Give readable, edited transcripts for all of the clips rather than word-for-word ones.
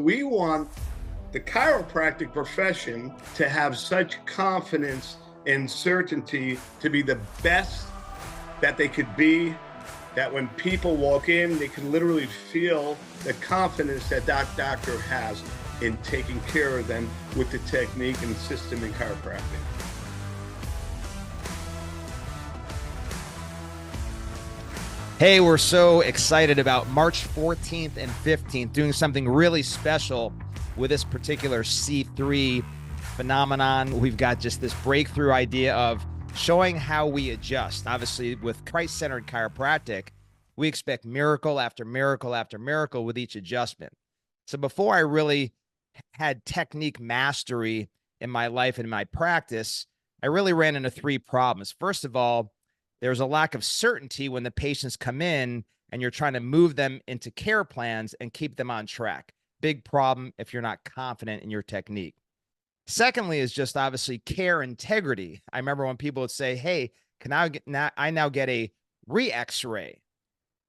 We want the chiropractic profession to have such confidence and certainty to be the best that they could be, that when people walk in, they can literally feel the confidence that that doctor has in taking care of them with the technique and system in chiropractic. Hey, we're so excited about March 14th and 15th, doing something really special with this particular C3 phenomenon. We've got just this breakthrough idea of showing how we adjust. Obviously, with Christ-centered chiropractic, we expect miracle after miracle after miracle with each adjustment. So before I really had technique mastery in my life and in my practice, I really ran into three problems. First of all, there's a lack of certainty when the patients come in and you're trying to move them into care plans and keep them on track. Big problem if you're not confident in your technique. Secondly, is just obviously care integrity. I remember when people would say, hey, I now get a re-X-ray?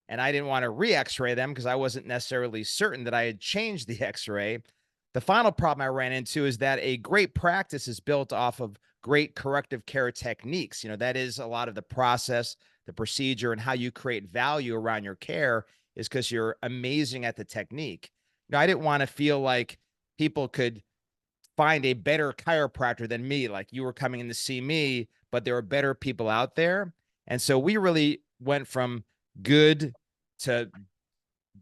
And I didn't want to re-X-ray them because I wasn't necessarily certain that I had changed the X-ray. The final problem I ran into is that a great practice is built off of great corrective care techniques. That is a lot of the process, the procedure, and how you create value around your care is because you're amazing at the technique. I didn't want to feel like people could find a better chiropractor than me, like you were coming in to see me, but there were better people out there. And so we really went from good to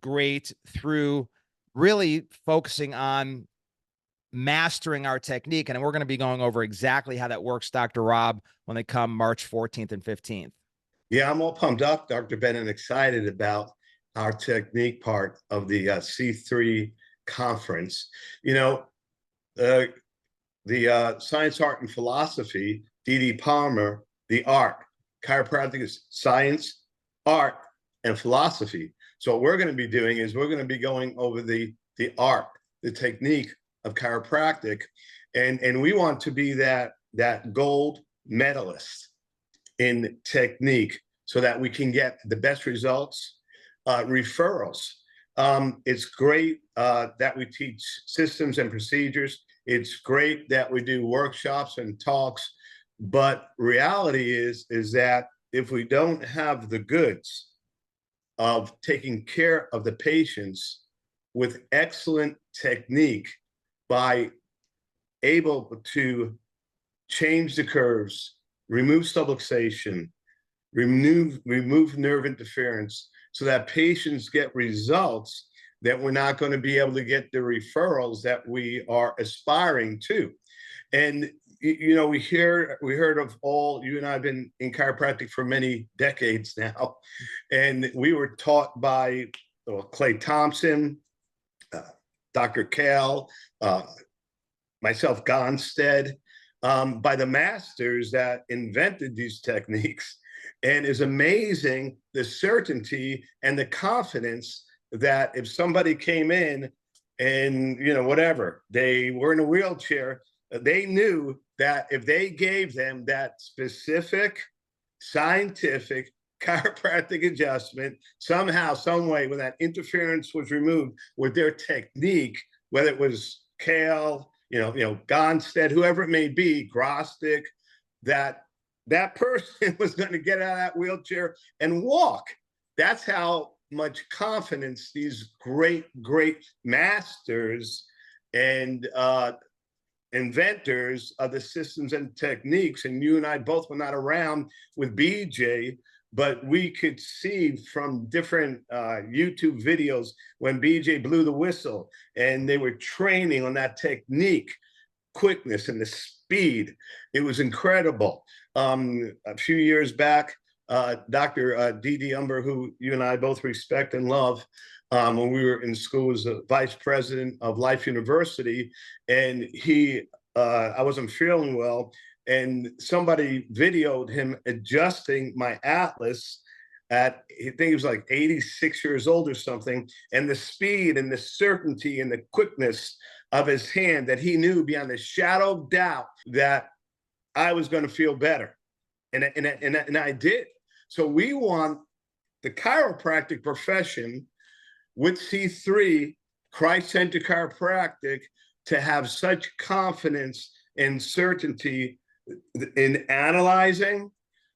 great through really focusing on mastering our technique. And we're going to be going over exactly how that works, Dr. Rob, when they come March 14th and 15th. Yeah, I'm all pumped up, Dr. Ben, and excited about our technique part of the C3 conference. The Science, Art, and Philosophy, D.D. Palmer, the art. Chiropractic is science, art, and philosophy. So what we're going to be doing is we're going to be going over the art, the technique of chiropractic, and we want to be that gold medalist in technique so that we can get the best results. Referrals. It's great that we teach systems and procedures. It's great that we do workshops and talks, but reality is that if we don't have the goods of taking care of the patients with excellent technique by able to change the curves, remove subluxation, remove nerve interference so that patients get results, that we're not going to be able to get the referrals that we are aspiring to. And we heard of all, you and I have been in chiropractic for many decades now, and we were taught by Clay Thompson, Dr. Kale, myself, Gonstead, by the masters that invented these techniques. And it's amazing the certainty and the confidence that if somebody came in and, whatever, they were in a wheelchair, they knew that if they gave them that specific scientific chiropractic adjustment, somehow, some way, when that interference was removed with their technique, whether it was Kale, Gonstead, whoever it may be, Grostic, that person was going to get out of that wheelchair and walk. That's how much confidence these great masters and inventors of the systems and techniques, and you and I both were not around with BJ, but we could see from different YouTube videos when BJ blew the whistle and they were training on that technique, quickness and the speed. It was incredible. A few years back, Dr. D.D. Umber, who you and I both respect and love, when we were in school, was the vice president of Life University, and I wasn't feeling well, and somebody videoed him adjusting my atlas at, I think he was like 86 years old or something, and the speed and the certainty and the quickness of his hand, that he knew beyond a shadow of doubt that I was going to feel better. And I did. So we want the chiropractic profession with C3 Christ-centered chiropractic to have such confidence and certainty in analyzing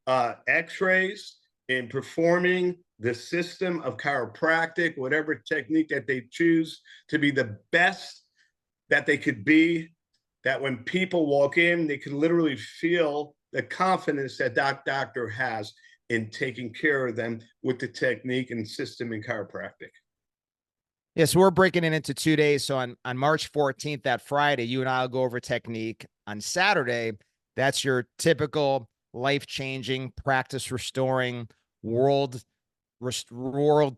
x-rays, in performing the system of chiropractic, whatever technique that they choose, to be the best that they could be, that when people walk in, they can literally feel the confidence that Doctor has in taking care of them with the technique and system in chiropractic. Yeah, so we're breaking it into 2 days. So on March 14th, that Friday, you and I will go over technique. On Saturday, that's your typical life-changing, practice restoring, world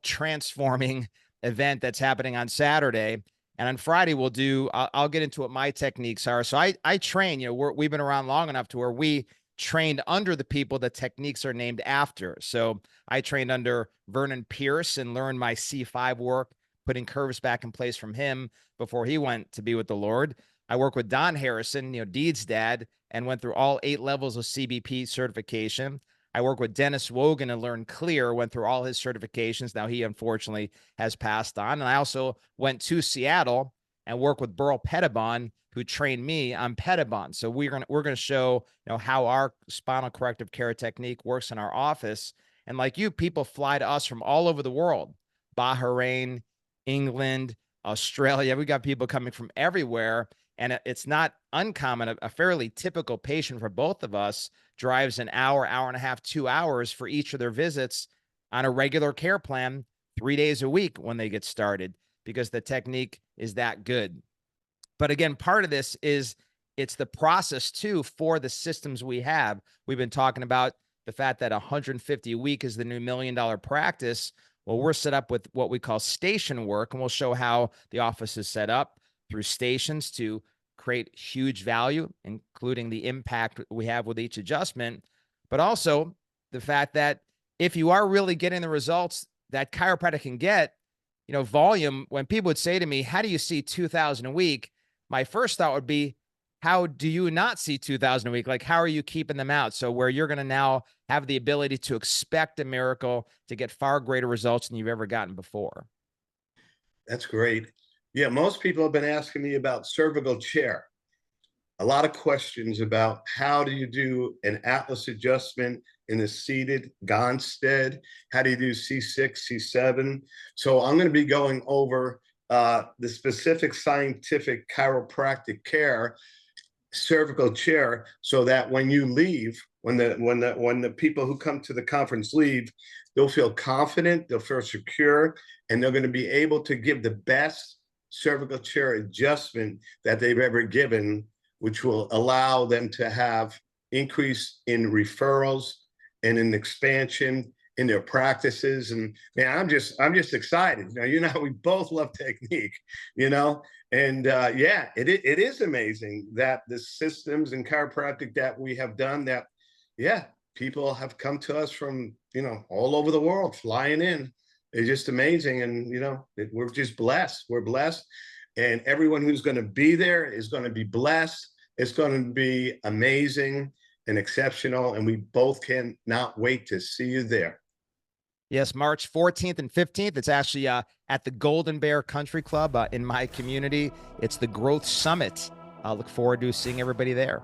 transforming event that's happening on Saturday. And on Friday, we'll do, I'll get into what my techniques are. So I train, you know, we've been around long enough to where we trained under the people that techniques are named after. So I trained under Vernon Pierce and learned my C5 work, putting curves back in place from him before he went to be with the Lord. I work with Don Harrison, you know, Deed's dad, and went through all 8 levels of CBP certification. I work with Dennis Wogan and learned Clear, went through all his certifications. Now he unfortunately has passed on. And I also went to Seattle and worked with Burl Pettibon, who trained me on Pettibon. So we're gonna show, you know, how our spinal corrective care technique works in our office. And like you, people fly to us from all over the world, Bahrain, England, Australia. We got people coming from everywhere. And it's not uncommon. A fairly typical patient for both of us drives an hour, hour and a half, 2 hours for each of their visits on a regular care plan 3 days a week when they get started, because the technique is that good. But again, part of this is it's the process too for the systems we have. We've been talking about the fact that 150 a week is the new $1 million practice. Well, we're set up with what we call station work, and we'll show how the office is set up through stations to create huge value, including the impact we have with each adjustment, but also the fact that if you are really getting the results that chiropractic can get, you know, volume, when people would say to me, how do you see 2,000 a week? My first thought would be, how do you not see 2,000 a week? Like, how are you keeping them out? So where you're going to now have the ability to expect a miracle to get far greater results than you've ever gotten before. That's great. Yeah, most people have been asking me about cervical chair. A lot of questions about how do you do an Atlas adjustment in the seated Gonstead? How do you do C6, C7? So I'm going to be going over the specific scientific chiropractic care cervical chair, so that when you leave, when the people who come to the conference leave, they'll feel confident, they'll feel secure, and they're going to be able to give the best cervical chair adjustment that they've ever given, which will allow them to have increase in referrals and in expansion in their practices. And man, I'm just excited. We both love technique, and yeah, it is amazing that the systems in chiropractic that we have done that, yeah, people have come to us from, all over the world, flying in. It's just amazing. And, we're just blessed. We're blessed. And everyone who's going to be there is going to be blessed. It's going to be amazing and exceptional. And we both cannot wait to see you there. Yes, March 14th and 15th. It's actually at the Golden Bear Country Club in my community. It's the Growth Summit. I look forward to seeing everybody there.